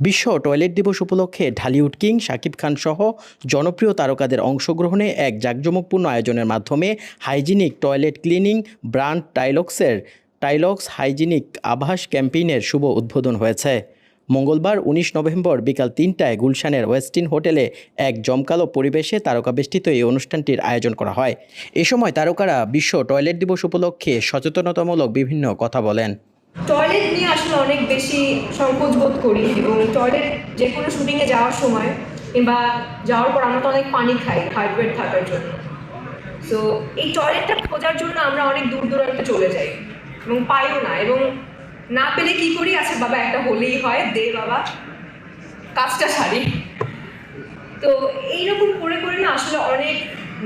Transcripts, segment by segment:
বিশ্ব টয়লেট দিবস উপলক্ষে ঢালিউড কিং শাকিব খান সহ জনপ্রিয় তারকাদের অংশগ্রহণে এক জাঁকজমকপূর্ণ আয়োজনের মাধ্যমে hygienic toilet cleaning brand Tylox hygienic আভাস ক্যাম্পেইনের শুভ উদ্বোধন হয়েছে। মঙ্গলবার ১৯ নভেম্বর বিকাল ৩টায় গুলশানের ওয়েস্টিন হোটেলে এক জমকালো পরিবেশে তারকাবেষ্টিত এই অনুষ্ঠানটির আয়োজন করা হয়। এ সময় তারকারা বিশ্ব টয়লেট দিবস উপলক্ষে সচেতনতামূলক বিভিন্ন কথা বলেন। টয়লেট নিয়ে আসলে অনেক বেশি সংকোচ বোধ করি এবং টয়লেট যে কোনো শুটিংয়ে যাওয়ার সময় কিংবা যাওয়ার পর আমরা তো অনেক পানি খাই হাইড্রেট থাকার জন্য। সো এই টয়লেটটা খোঁজার জন্য আমরা অনেক দূর দূরান্তে চলে যাই এবং পাইও না, এবং না পেলে কী করি, আচ্ছা বাবা একটা হলেই হয়, দে বাবা কাজটা সারি। তো এইরকম করে করে না আসলে অনেক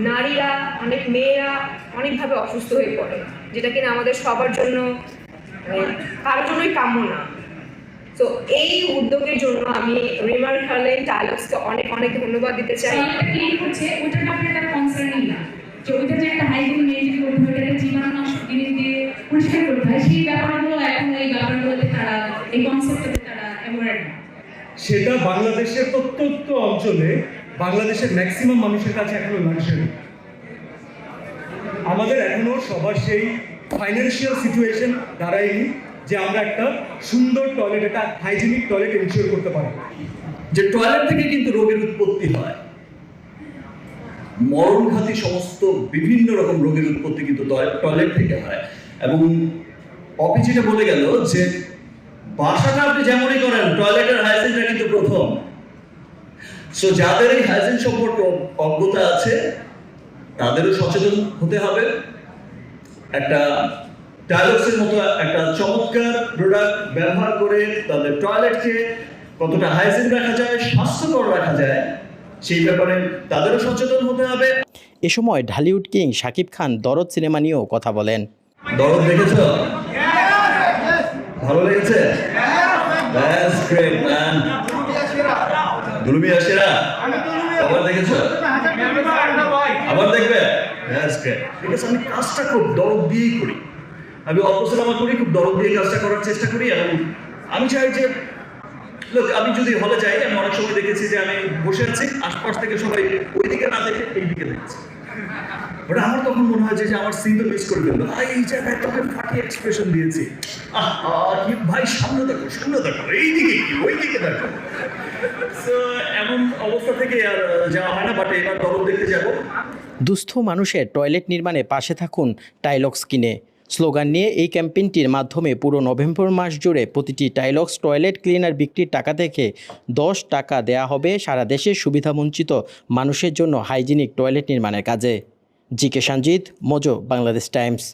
নারীরা, অনেক মেয়েরা অনেকভাবে অসুস্থ হয়ে পড়ে, যেটা কিনা আমাদের সবার জন্য কারোর জন্যই কাম্য না। তো এই উদ্যোগের জন্য আমি রিমার খালেন টাইলক্সকে অনেক অনেক ধন্যবাদ দিতে চাই। হচ্ছে ওটার ব্যাপারে তার কনসার্নই না, যে ওইটা যে একটা হাইজিন মেনটেন করতে হয়, এটা জীবাণুনাশক জিনিস দিয়ে পরিষ্কার করতে হয়, সেই ব্যাপারগুলো এখন এই ব্যাপারগুলোতে তারা, এই কনসেপ্টটাতে তারা অ্যাওয়ার না। সেটা বাংলাদেশের প্রত্যন্ত অঞ্চলে বাংলাদেশের ম্যাক্সিমাম মানুষের কাছে এখনো লাক্সারি। আমাদের এখনো সবার সেই ফাইন্যান্সিয়াল সিচুয়েশন দাঁড়ায়নি যে আমরা একটা সুন্দর টয়লেট, একটা হাইজিনিক টয়লেট এনশিওর করতে পারি। যে টয়লেট থেকে কিন্তু রোগের উৎপত্তি হয়, মরণঘাতী সমস্ত বিভিন্ন রকম রোগের উৎপত্তি কিন্তু টয়লেট থেকে হয়। এবং অপিচিটা বলে গেল যে বাসাটা আপনি যেমনই করেন, টয়লেটের হাইজিনটা কিন্তু প্রথম। সো যাদের এই হাইজিন সম্পর্কে অজ্ঞতা আছে তাদেরও সচেতন হতে হবে। একটা টাইলক্সের মতো একটা চমৎকার প্রোডাক্ট ব্যবহার করে তাদের টয়লেটকে কতটা হাইজিন রাখা যায়, স্বাস্থ্যকর রাখা যায়, সেই ব্যাপারে তাদেরও সচেতন হতে হবে। এ সময় ঢালিউড কিং শাকিব খান দরদ সিনেমা নিয়েও কথা বলেন। দরদ দেখেছো? ভালো লেগেছে? That's great, man. দুলুমিয়া সেরা? আবার দেখেছো? আবার দেখবে? That's great. ঠিক আছে, আমি কাজটা খুব দরদ দিয়েই করি। আমি অল্প সিনেমা করি, খুব দরদ দিয়ে কাজটা করার চেষ্টা করি। এবং আমি চাই যে আমি যদি হলে যাই, আমি অনেক সময় দেখেছি যে আমি বসে আছি, আশপাশ থেকে সবাই ওইদিকে না দেখে এইদিকে দেখছে। ওটা আমার তখন মনে হয় যে আমার সিন তো মিস করে ফেললো, এই জায়গায় তোকে ফাটিয়ে এক্সপ্রেশন দিয়েছি, কি ভাই সামনে দেখো এইদিকে কি ওইদিকে দেখো। এমন অবস্থা থেকে আর যাওয়া হয় না, বাট এবার দরদ দেখতে যাবো। দুস্থ মানুষের টয়লেট নির্মাণে পাশে থাকুন টাইলক্স কিনে স্লোগান নিয়ে এই ক্যাম্পেইনটির মাধ্যমে পুরো নভেম্বর মাস জুড়ে প্রতিটি টাইলক্স টয়লেট ক্লিনার বিক্রির টাকা থেকে 10 টাকা দেয়া হবে সারা দেশের সুবিধাবঞ্চিত মানুষের জন্য হাইজিনিক টয়লেট নির্মাণের কাজে। GK Sanjit, Mojo, Bangladesh Times.